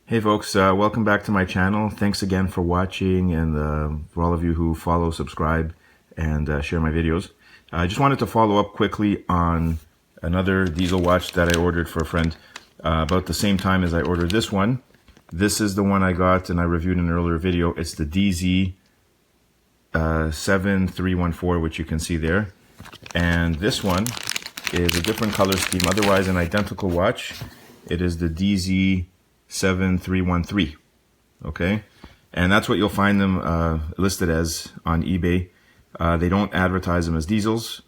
Hey folks, welcome back to my channel. Thanks again for watching and for all of you who follow, subscribe, and share my videos. I just wanted to follow up quickly on another diesel watch that I ordered for a friend about the same time as I ordered this one. This is the one I got and I reviewed in an earlier video. It's the DZ7314, which you can see there. And this one is a different color scheme, otherwise an identical watch. It is the DZ7313, okay? And that's what you'll find them listed as on eBay. They don't advertise them as diesels,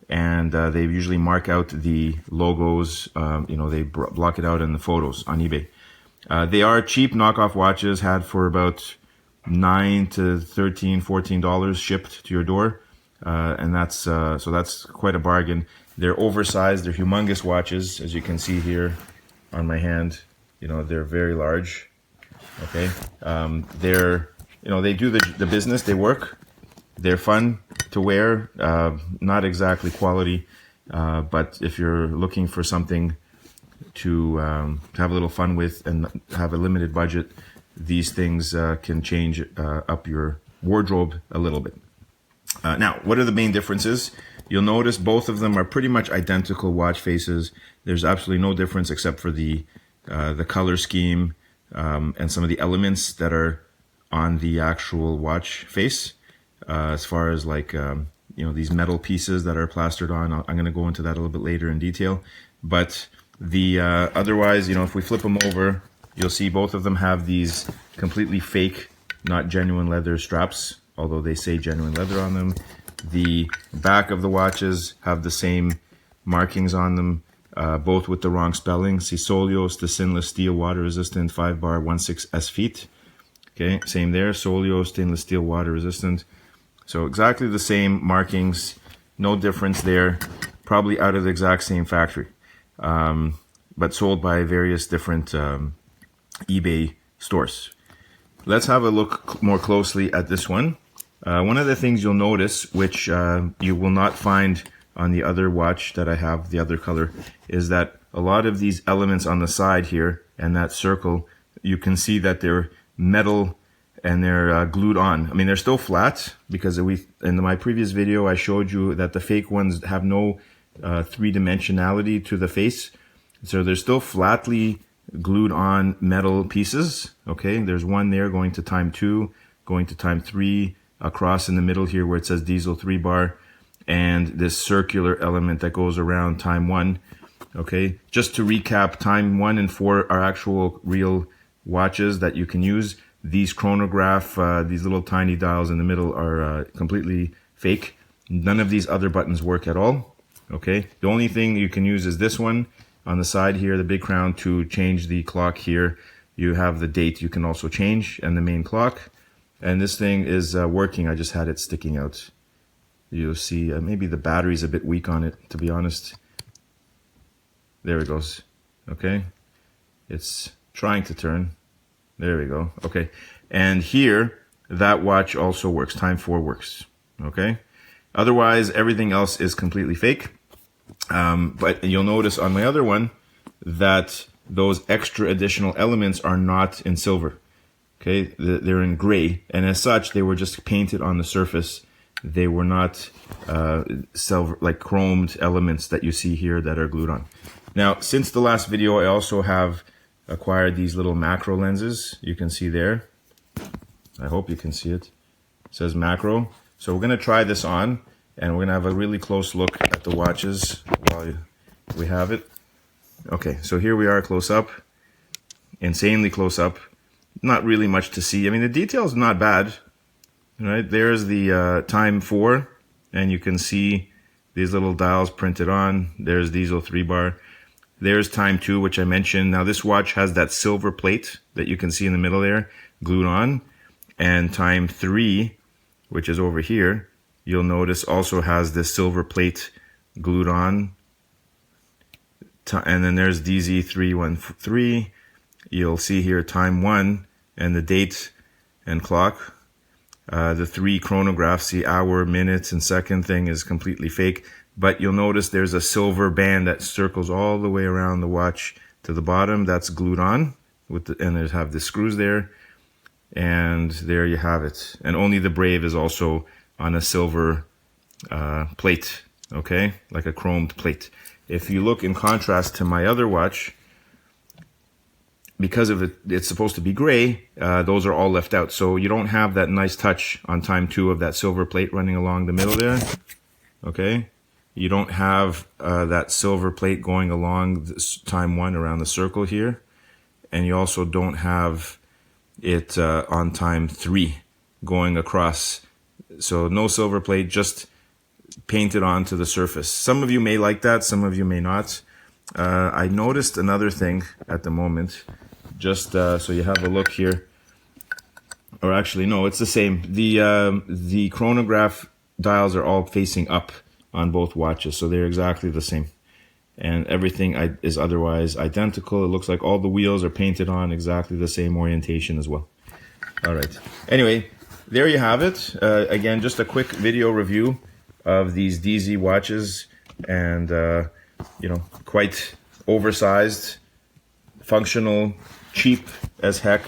and they usually mark out the logos, they block it out in the photos on eBay. They are cheap knockoff watches, had for about $9 to $13, $14 shipped to your door. And that's quite a bargain. They're oversized, they're humongous watches, as you can see here on my hand. They're very large. Okay, they do the business. They work. They're fun to wear. Not exactly quality, but if you're looking for something to have a little fun with and have a limited budget, these things can change up your wardrobe a little bit. Now, what are the main differences? You'll notice both of them are pretty much identical watch faces. There's absolutely no difference except for the color scheme and some of the elements that are on the actual watch face. As far as these metal pieces that are plastered on, I'm going to go into that a little bit later in detail. But the otherwise, if we flip them over, you'll see both of them have these completely fake, not genuine leather straps, although they say genuine leather on them. The back of the watches have the same markings on them, both with the wrong spelling. See, Solios, the stainless steel, water resistant, 5-bar, 16S feet. Okay, same there. Solios, stainless steel, water resistant. So exactly the same markings, no difference there. Probably out of the exact same factory, but sold by various different eBay stores. Let's have a look more closely at this one. One of the things you'll notice, which you will not find on the other watch that I have, the other color, is that a lot of these elements on the side here and that circle, you can see that they're metal and they're glued on. I mean, they're still flat because in my previous video I showed you that the fake ones have no three-dimensionality to the face. So they're still flatly glued on metal pieces. Okay, there's one there going to time 2, going to time 3, across in the middle here where it says diesel 3-bar, and this circular element that goes around time 1. Okay, just to recap, time 1 and 4 are actual real watches that you can use. These chronograph, these little tiny dials in the middle are completely fake. None of these other buttons work at all. Okay, the only thing you can use is this one on the side here, the big crown, to change the clock here. You have the date you can also change and the main clock. And this thing is working. I just had it sticking out. You'll see maybe the battery's a bit weak on it, to be honest. There it goes. Okay. It's trying to turn. There we go. Okay. And here, that watch also works. Time 4 works. Okay. Otherwise, everything else is completely fake. But you'll notice on my other one that those extra additional elements are not in silver. Okay, they're in gray, and as such, they were just painted on the surface. They were not silver, like chromed elements that you see here that are glued on. Now, since the last video, I also have acquired these little macro lenses. You can see there. I hope you can see it. It says macro. So we're going to try this on, and we're going to have a really close look at the watches while we have it. Okay, so here we are close up, insanely close up. Not really much to see. I mean, the detail's not bad. Right, there's the time 4, and you can see these little dials printed on. There's diesel 3-bar. There's time 2, which I mentioned. Now, this watch has that silver plate that you can see in the middle there, glued on. And time 3, which is over here, you'll notice also has this silver plate glued on. And then there's DZ7314. You'll see here time 1 and the date and clock. The 3 chronographs, the hour, minutes, and second thing is completely fake. But you'll notice there's a silver band that circles all the way around the watch to the bottom. That's glued on. and there's have the screws there, and there you have it. And only the Brave is also on a silver plate, okay, like a chromed plate. If you look in contrast to my other watch, because of it's supposed to be gray, those are all left out. So you don't have that nice touch on time 2 of that silver plate running along the middle there, okay? You don't have that silver plate going along this time 1 around the circle here. And you also don't have it on time 3 going across. So no silver plate, just painted onto the surface. Some of you may like that, some of you may not. I noticed another thing at the moment, just so you have a look here. Or actually, no, it's the same. The chronograph dials are all facing up on both watches, so they're exactly the same. And everything is otherwise identical. It looks like all the wheels are painted on exactly the same orientation as well. All right. Anyway, there you have it. Again, just a quick video review of these DZ watches, and you know, quite oversized, functional, cheap as heck,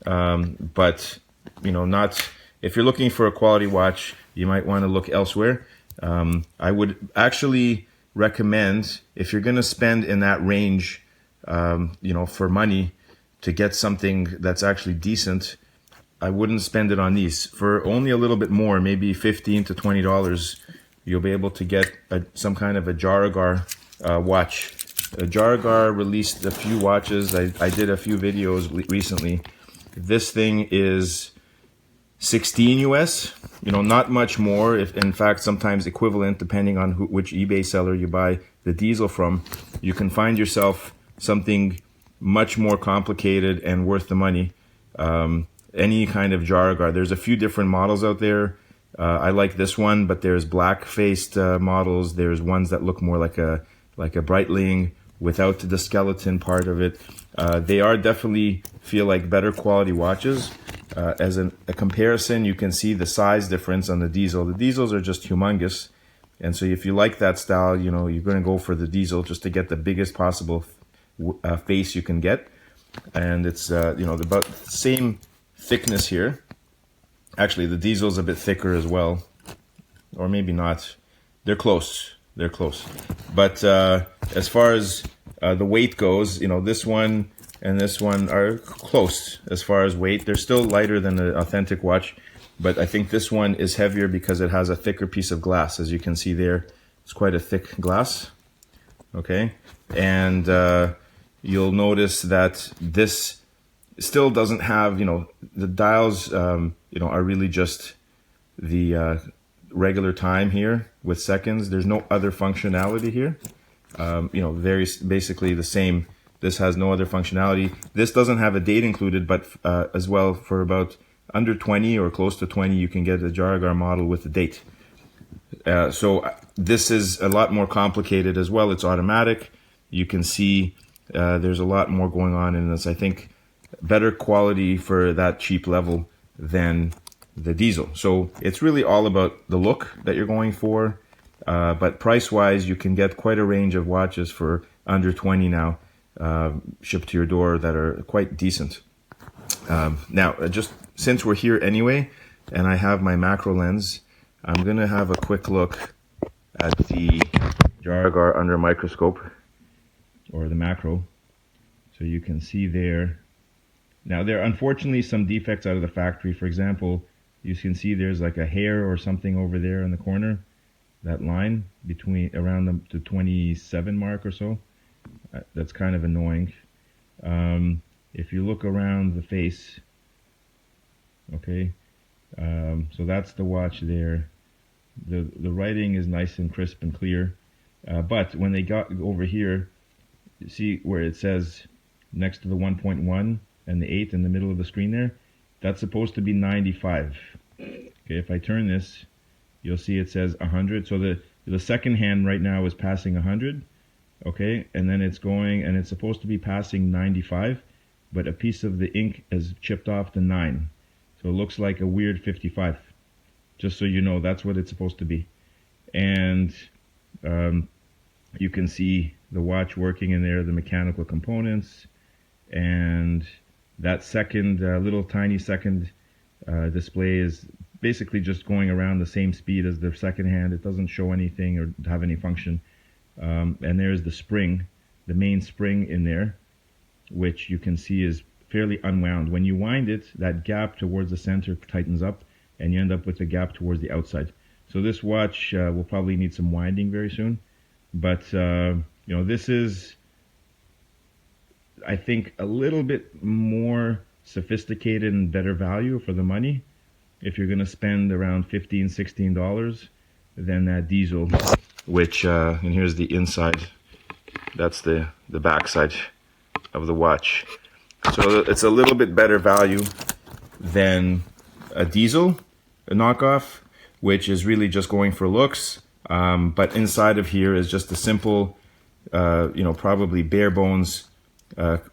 but you know, not. If you're looking for a quality watch, you might want to look elsewhere. I would actually recommend, if you're going to spend in that range, you know, for money to get something that's actually decent, I wouldn't spend it on these. For only a little bit more, maybe $15 to $20, you'll be able to get some kind of a Jaragar watch. Jaragar released a few watches. I did a few videos recently. This thing is 16 US, you know, not much more. If in fact, sometimes equivalent, depending on which eBay seller you buy the diesel from. You can find yourself something much more complicated and worth the money. Any kind of Jaragar. There's a few different models out there. I like this one, but there's black-faced models. There's ones that look more like a Breitling without the skeleton part of it. They are definitely feel like better quality watches. As a comparison, you can see the size difference on the diesel. The diesels are just humongous, and so if you like that style, you know, you're going to go for the diesel just to get the biggest possible face you can get. And it's you know, about the same thickness here. Actually, the diesel's a bit thicker as well, or maybe not. They're close. They're close. But as far as the weight goes, you know, this one and this one are close as far as weight. They're still lighter than the authentic watch, but I think this one is heavier because it has a thicker piece of glass. As you can see there, it's quite a thick glass. Okay, and you'll notice that this still doesn't have, you know, the dials, you know, are really just the regular time here with seconds. There's no other functionality here. You know, basically the same. This has no other functionality. This doesn't have a date included, but as well, for about under 20 or close to 20, you can get a Jaragar model with a date. So this is a lot more complicated as well. It's automatic. You can see there's a lot more going on in this. I think better quality for that cheap level than the diesel. So it's really all about the look that you're going for. But price-wise, you can get quite a range of watches for under 20 now, shipped to your door, that are quite decent. Now, just since we're here anyway, and I have my macro lens, I'm going to have a quick look at the Jaragar under microscope, or the macro. So you can see there. Now, there are unfortunately some defects out of the factory. For example, you can see there's like a hair or something over there in the corner. That line between around the 27 mark or so. That's kind of annoying. If you look around the face, okay, so that's the watch there. The writing is nice and crisp and clear, but when they got over here, you see where it says next to the 1.1 and the 8 in the middle of the screen there, that's supposed to be 95. Okay, if I turn this, you'll see it says 100. So the second hand right now is passing 100. Okay, and then it's going, and it's supposed to be passing 95, but a piece of the ink has chipped off the 9. So it looks like a weird 55. Just so you know, that's what it's supposed to be. And you can see the watch working in there, the mechanical components. and that second little tiny second display is basically just going around the same speed as the second hand. It doesn't show anything or have any function. And there's the spring, the main spring in there, which you can see is fairly unwound. When you wind it, that gap towards the center tightens up, and you end up with a gap towards the outside. So this watch will probably need some winding very soon. But you know, this is, I think, a little bit more sophisticated and better value for the money if you're going to spend around $15–16 than that diesel, which and here's the inside, that's the back side of the watch. So it's a little bit better value than a diesel, a knockoff, which is really just going for looks. But inside of here is just a simple, you know, probably bare bones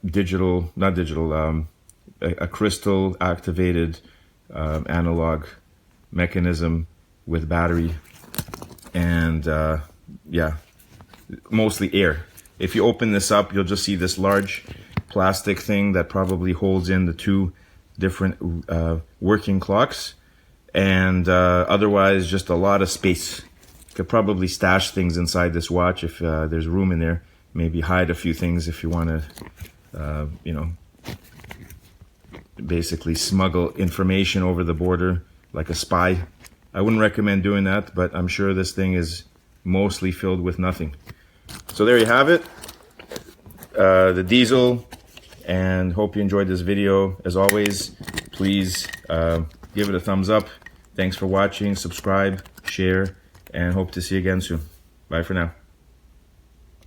digital, not digital, a crystal activated analog mechanism with battery, and yeah, mostly air. If you open this up, you'll just see this large plastic thing that probably holds in the two different working clocks, and otherwise just a lot of space. You could probably stash things inside this watch if there's room in there. Maybe hide a few things if you want to, you know, basically smuggle information over the border like a spy. I wouldn't recommend doing that, but I'm sure this thing is mostly filled with nothing. So there you have it, the diesel, and hope you enjoyed this video. As always, please give it a thumbs up. Thanks for watching, subscribe, share, and hope to see you again soon. Bye for now.